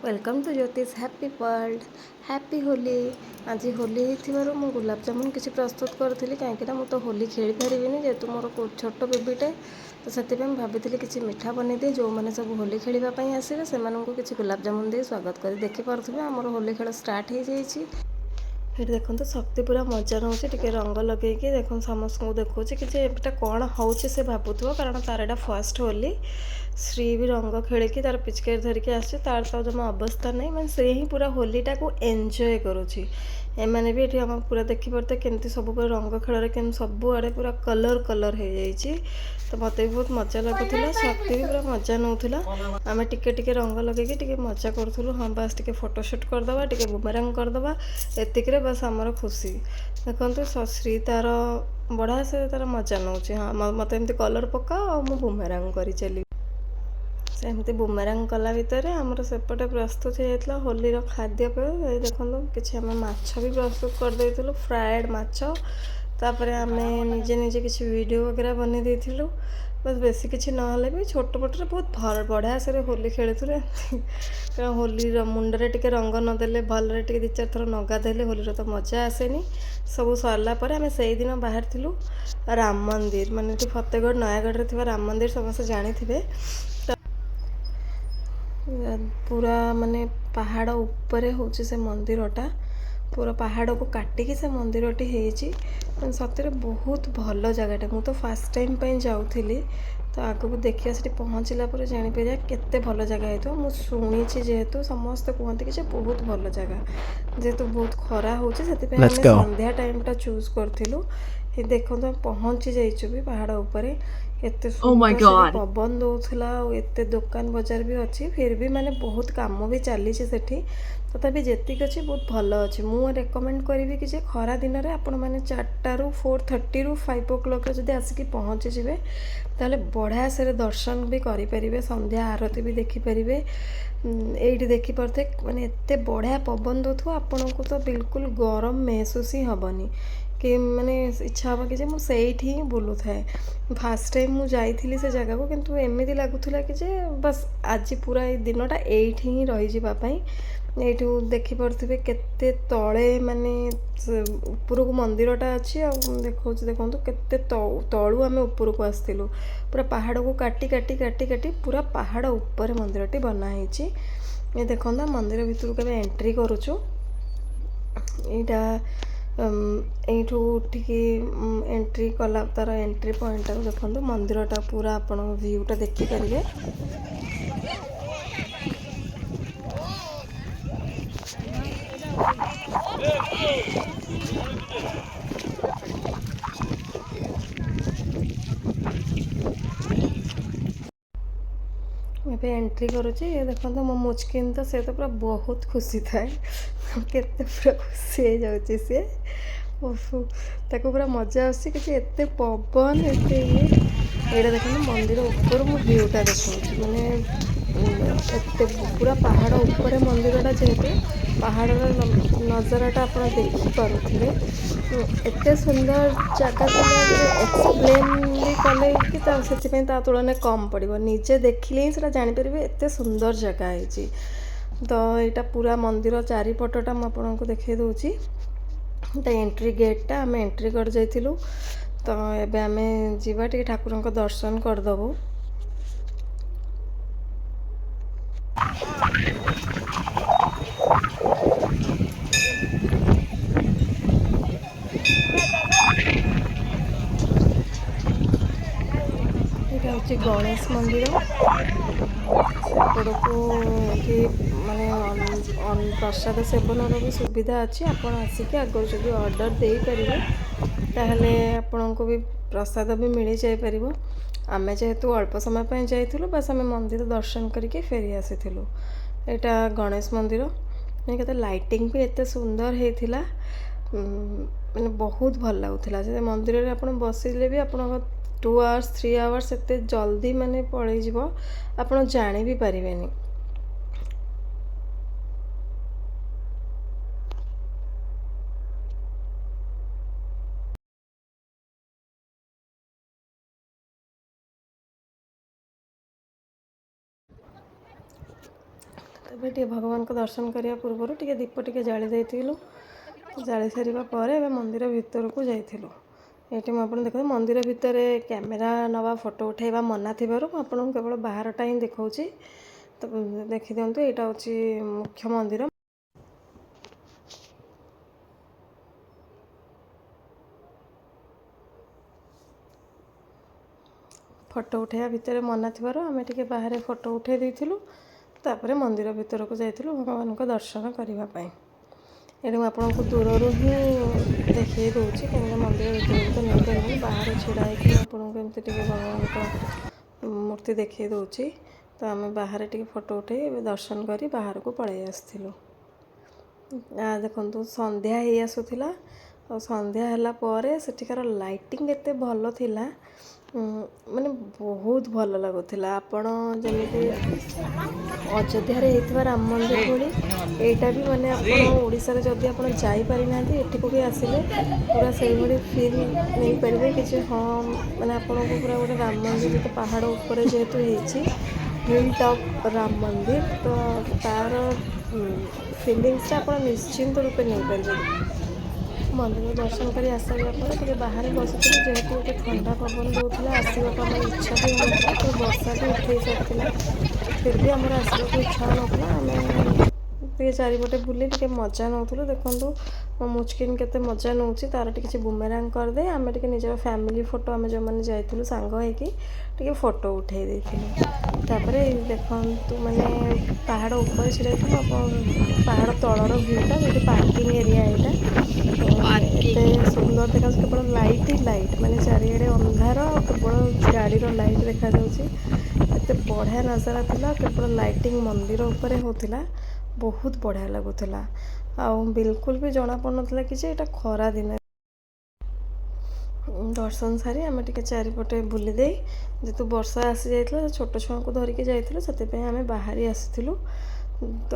Welcome to ज्योतिष happy world happy Holi. आज होली हो गुलाब जामुन किसी प्रस्तुत करी कहीं मुझे तो होली खेली पारिनी जेहेतु मोर छोट बेबीटे तो से भाभी किसी मिठा बनईदे जो मैंने सब होली खेलवाई आसवे से किसी गुलाब जामुन दे स्वागत कर देखिपे आमर होली खेल स्टार्ट हो जाइए। ये देखो शक्ति पूरा मजा नौ रंग लगे देख समस्त को देखा कि एटा कौन हो भावुव कारण तार एटा फर्स्ट होली श्री भी रंग खेलिकी तार पिचकारी धरिकी आस तार तो जमा अवस्था नहीं मैं से ही पूरा होलीटा को एंजॉय करुँची। एमाने भी ये आम पूरा देखिपे केमती सब पूरा रंग खेल के सबुआड़े पूरा कलर कलर हो जाइए तो मत भी बहुत मजा लगुला शक्ति भी पूरा मजा नौला आम टिके रंग लगे टे मजा करूँ हाँ बस टे फोटोशूट करदे टे बुमेरांग करदे एतिक बस आमर खुशी देखो श्री तार बढ़िया से तार मजा नौ हाँ मत एमती कलर पका मु बुमेरांग कर चली सेमती बुमेरांग कला भितर आमर सेपटे प्रस्तुत हो जाता होली खाद्यपेय देखो कि आम माछ भी प्रस्तुत करदेलु फ्राएड माछ तापर आम निजे निजे किसी वीडियो वगैरह बन देलु बस बेसी किसी ना भी छोट पटर बहुत भल बढ़िया से होली खेलुँ कारण होली मुंडे टे रंग नदेले भल टे दी चार थर नगाधेले होली तो मजा आसेनी सब सरलापर आम से दिन बाहर थिलु राम मंदिर माने फतेहगढ़ नयागढ़ में राम मंदिर समस्त जानी थे पूरा माने पहाड़ उपरे होची से मंदिरटा पूरा पहाड़ को काटिकी से मंदिरटी होती सतरे बहुत भल जगह मु तो फास्ट टाइम पे जाऊँगी तो आगक देखिए से पहुँचला जापर केते भल जगह है मुझे जेहेतु समस्त कहते कि बहुत भल जगह जेहेतु बहुत खरा हो संध्या टाइमटा चूज करूँ देखो पहुँची जाइचु भी पहाड़ उपरे एत सुंदर पवन दौला एत दुकान बजार भी अच्छी फिर भी माने बहुत कम भी चली सेठी तथापि जेतिक अच्छी बहुत भल अच्छी मुझे रेकमेंड करी कि खरा दिन में आपण मैंने 4टा रू 4:30 रू 5 o'clock जब आसिक पहुँची जाए ताले बढ़िया से दर्शन भी करें संध्या आरती भी देखिपारे ये देखिपे माने एत बढ़िया पवन दौथ आपण को तो बिल्कुल गरम महसूस ही हेनी कि माने इच्छा हम कि मुझे ही बुलू थाए फास्ट टाइम मुझे जाइली से जगह को किंतु एमती लगुला कि बस आज पूरा ये दिनटा एठी ही रहीजापाई ये देखिपे केते तले माने ऊपर को मंदिरटा अच्छी देखो देखो केते तलू आम ऊपर को आसलु पूरा पहाड़ को काटी काटी काटी काटी पूरा पहाड़ ऊपर मंदिरटी बनाई ये देखो मंदिर भितर के एंट्री करुचु यहाँ यू उठिकी एंट्री कला तार एंट्री पॉइंट देखो मंदिरटा पूरा आपण व्यूटा देखिपारे मैं एंट्री करुँची ये देखो मो मुचकिन तो से तो पूरा बहुत खुशी थाए केते पूरा खुशी हो जाऊँगी सी पूरा मजा आसी कि एत पवन एत ये देखो मंदिर ऊपर मु व्यूटा देखा माने एत पूरा पहाड़ ऊपर मंदिरटा जेहेतु पहाड़ नजराटा आप देखिपे एत सुंदर जगह एक्सप्लेन भी कले कि से तुलन कम पड़ो निजे देखिले ही जापर एत सुंदर जगह है तो यहाँ पूरा मंदिर चारिपटा मुझे देखा दूसरी एंट्री गेटा आम एंट्री कर जाइलु तो ये आम जावा ठाकुर दर्शन करदेबू हूँ गणेश मंदिर सेपड़ को कि माने प्रसाद सेवन भी सुविधा अच्छी आपण आसिक आगर जब ऑर्डर दे पारे ताहले आपण को भी प्रसाद भी मिल जापर आमे जेहेतु अल्प समय पर जाइलु बस आम मंदिर दर्शन करके फेरी आसीलु यहाँ गणेश मंदिर के लाइटिंग भी एत सुंदर होता मैंने बहुत भल लगुला मंदिर में आप बसिले भी आप 2 hours 3 hours एत जल्दी माने पलैज आप जानी भी पारे। ଏବେ ଟିକେ ଭଗବାନଙ୍କ ଦର୍ଶନ କରିବା ପୂର୍ବରୁ ଟିକେ ଦୀପ ଟିକେ ଜାଳି ଦେଇଥିଲୁ। ଜାଳି ସାରିବା ପରେ ଏବେ ମନ୍ଦିର ଭିତରକୁ ଯାଇଥିଲୁ। ଏଇଠି ମୁଁ ଆପଣ ଦେଖନ୍ତୁ ମନ୍ଦିର ଭିତରେ କ୍ୟାମେରା ନେବା ଫଟୋ ଉଠାଇବା ମନା ଥିବାରୁ ମୁଁ ଆପଣଙ୍କୁ କେବଳ ବାହାରଟା ହିଁ ଦେଖାଉଛି। ତ ଦେଖିଦିଅନ୍ତୁ, ଏଇଟା ହେଉଛି ମୁଖ୍ୟ ମନ୍ଦିର। ଫଟୋ ଉଠାଇବା ଭିତରେ ମନା ଥିବାରୁ ଆମେ ଟିକେ ବାହାରେ ଫଟୋ ଉଠାଇ ଦେଇଥିଲୁ। ତାପରେ ମନ୍ଦିର ଭିତରକୁ ଯାଇଥିଲୁ ଭଗବାନଙ୍କ ଦର୍ଶନ କରିବା ପାଇଁ। ଏଠି ମୁଁ ଆପଣଙ୍କୁ ଦୂରରୁ ହିଁ ଦେଖାଇ ଦେଉଛି, କାହିଁକିନା ମନ୍ଦିର ଭିତରକୁ ତ ନେଇପାରିବିନି। ବାହାରେ ଛିଡ଼ା ହେଇକି ମୁଁ ଆପଣଙ୍କୁ ଏମିତି ଟିକେ ଭଗବାନଙ୍କ ମୂର୍ତ୍ତି ଦେଖାଇ ଦେଉଛି। ତ ଆମେ ବାହାରେ ଟିକେ ଫଟୋ ଉଠାଇ ଏବେ ଦର୍ଶନ କରି ବାହାରକୁ ପଳାଇ ଆସିଥିଲୁ। ଦେଖନ୍ତୁ ସନ୍ଧ୍ୟା ହେଇ ଆସୁଥିଲା। ଆଉ ସନ୍ଧ୍ୟା ହେଲା ପରେ ସେଠିକାର ଲାଇଟିଂ ଏତେ ଭଲ ଥିଲା, ମାନେ ବହୁତ ଭଲ ଲାଗୁଥିଲା। ଆପଣ ଯେମିତି ଅଯୋଧ୍ୟାରେ ହେଇଥିବା ରାମ ମନ୍ଦିର ଭଳି ଏଇଟା ବି ମାନେ ଆପଣ ଓଡ଼ିଶାରେ ଯଦି ଆପଣ ଯାଇପାରିନାହାନ୍ତି ଏଠିକୁ ବି ଆସିଲେ ପୁରା ସେଇଭଳି ଫିଲ୍ ନେଇପାରିବେ କିଛି। ହଁ, ମାନେ ଆପଣଙ୍କୁ ପୁରା ଗୋଟେ ରାମ ମନ୍ଦିର ଯେତେ ପାହାଡ଼ ଉପରେ ଯେହେତୁ ହେଇଛି, ହିଲ୍ ଟପ୍ ରାମ ମନ୍ଦିର, ତ ତା'ର ଫିଲିଂସଟା ଆପଣ ନିଶ୍ଚିନ୍ତ ରୂପେ ନେଇପାରିବେ। ମନ୍ଦିର ଦର୍ଶନ କରି ଆସିସାରିବା ପରେ ଟିକେ ବାହାରେ ବସିଥିଲୁ, ଯେହେତୁ ଏଠି ଥଣ୍ଡା ପବନ ଦେଉଥିଲା। ଆସିବାକୁ ଆମର ଇଚ୍ଛା ବି ହେଉନଥିଲା, ତ ବର୍ଷା ବି ଉଠେଇ ସାରିଥିଲା। ଫିର୍ ବି ଆମର ଆସିବାକୁ ଇଚ୍ଛା ହେଉନଥିଲା। ଆମେ ଟିକେ ଚାରିପଟେ ବୁଲି ଟିକେ ମଜା ନେଉଥିଲୁ। ଦେଖନ୍ତୁ ମୋ ମୁଚକିନ୍ କେତେ ମଜା ନେଉଛି, ତା'ର ଟିକେ କିଛି ବୁମେରାଙ୍ଗ କରିଦେଇ ଆମେ ଟିକେ ନିଜର ଫ୍ୟାମିଲି ଫଟୋ, ଆମେ ଯେଉଁମାନେ ଯାଇଥିଲୁ ସାଙ୍ଗ ହେଇକି ଟିକେ ଫଟୋ ଉଠାଇ ଦେଇଥିଲୁ। ତାପରେ ଦେଖନ୍ତୁ ମାନେ ପାହାଡ଼ ଉପରେ ଛିଡ଼ା ହେଇକି ମୁଁ ଆପଣ ପାହାଡ଼ ତଳର ଭ୍ୟୁଟା, ଯେଉଁଠି ପାର୍କିଂ ଏରିଆ ଏଇଟା ଏତେ ସୁନ୍ଦର ଦେଖାଯାଉଛି। କେବଳ ଲାଇଟ୍ ହିଁ ଲାଇଟ୍, ମାନେ ଚାରିଆଡ଼େ ଅନ୍ଧାର, କେବଳ ଗାଡ଼ିର ଲାଇଟ୍ ଦେଖାଯାଉଛି। ଏତେ ବଢ଼ିଆ ନଜାରା ଥିଲା। କେବଳ ଲାଇଟିଂ ମନ୍ଦିର ଉପରେ ହେଉଥିଲା, ବହୁତ ବଢ଼ିଆ ଲାଗୁଥିଲା। ଆଉ ବିଲକୁଲ ବି ଜଣାପଡ଼ୁନଥିଲା କି ଯେ ଏଇଟା ଖରା ଦିନ। ଦର୍ଶନ ସାରି ଆମେ ଟିକେ ଚାରିପଟେ ବୁଲି ଦେଇ, ଯେହେତୁ ବର୍ଷା ଆସିଯାଇଥିଲା, ଛୋଟ ଛୁଆଙ୍କୁ ଧରିକି ଯାଇଥିଲୁ, ସେଥିପାଇଁ ଆମେ ବାହାରି ଆସିଥିଲୁ। ତ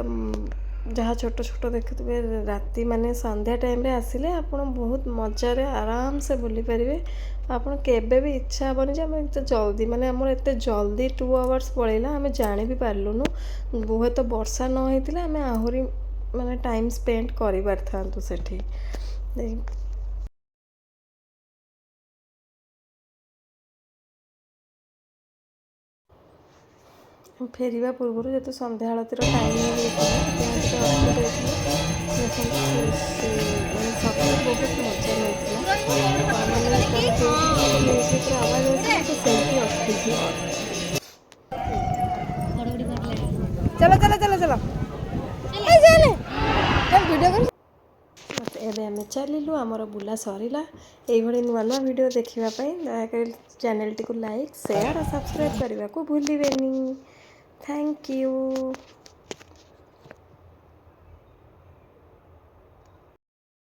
ଯାହା ଛୋଟ ଛୋଟ ଦେଖୁଥିବେ, ରାତି ମାନେ ସନ୍ଧ୍ୟା ଟାଇମ୍ରେ ଆସିଲେ ଆପଣ ବହୁତ ମଜାରେ ଆରାମସେ ବୁଲିପାରିବେ। ଆପଣ କେବେ ବି ଇଚ୍ଛା ହେବନି ଯେ ଆମେ ଏତେ ଜଲ୍ଦି, ମାନେ ଆମର ଏତେ ଜଲ୍ଦି 2 ଆୱାର୍ସ ପଳେଇଲା, ଆମେ ଜାଣି ବି ପାରିଲୁନୁ। ହୁଏତ ବର୍ଷା ନ ହେଇଥିଲେ ଆମେ ଆହୁରି ମାନେ ଟାଇମ୍ ସ୍ପେଣ୍ଡ କରିପାରିଥାନ୍ତୁ ସେଠି। ଫେରିବା ପୂର୍ବରୁ ଯେହେତୁ ସନ୍ଧ୍ୟା ଆଳତୀର ଟାଇମ୍ ହେଇଯାଇଥିଲା, ସେଥିପାଇଁ ଟିକେ ଅଟକି ଯାଇଥିଲୁ। ଦେଖନ୍ତୁ ମାନେ ସତରେ ବହୁତ ମଜା ନେଉଥିଲା। ମାନେ ତା'ର ଯୋଉଠିକି ମୋତେ ମ୍ୟୁଜିକ୍ର ଆୱାଜ ଆସିଲା ସେ ସେଇଠି ଅଟକିଯିବ। ଚାଲ ଚାଲ ଚାଲ ଚାଲ ଭିଡ଼ିଓ। ଏବେ ଆମେ ଚାଲିଲୁ, ଆମର ବୁଲା ସରିଲା। ଏଇଭଳି ନୂଆ ନୂଆ ଭିଡ଼ିଓ ଦେଖିବା ପାଇଁ ଦୟାକରି ଚ୍ୟାନେଲଟିକୁ ଲାଇକ୍, ସେୟାର ଆଉ ସବସ୍କ୍ରାଇବ୍ କରିବାକୁ ଭୁଲିବେନି। Thank you.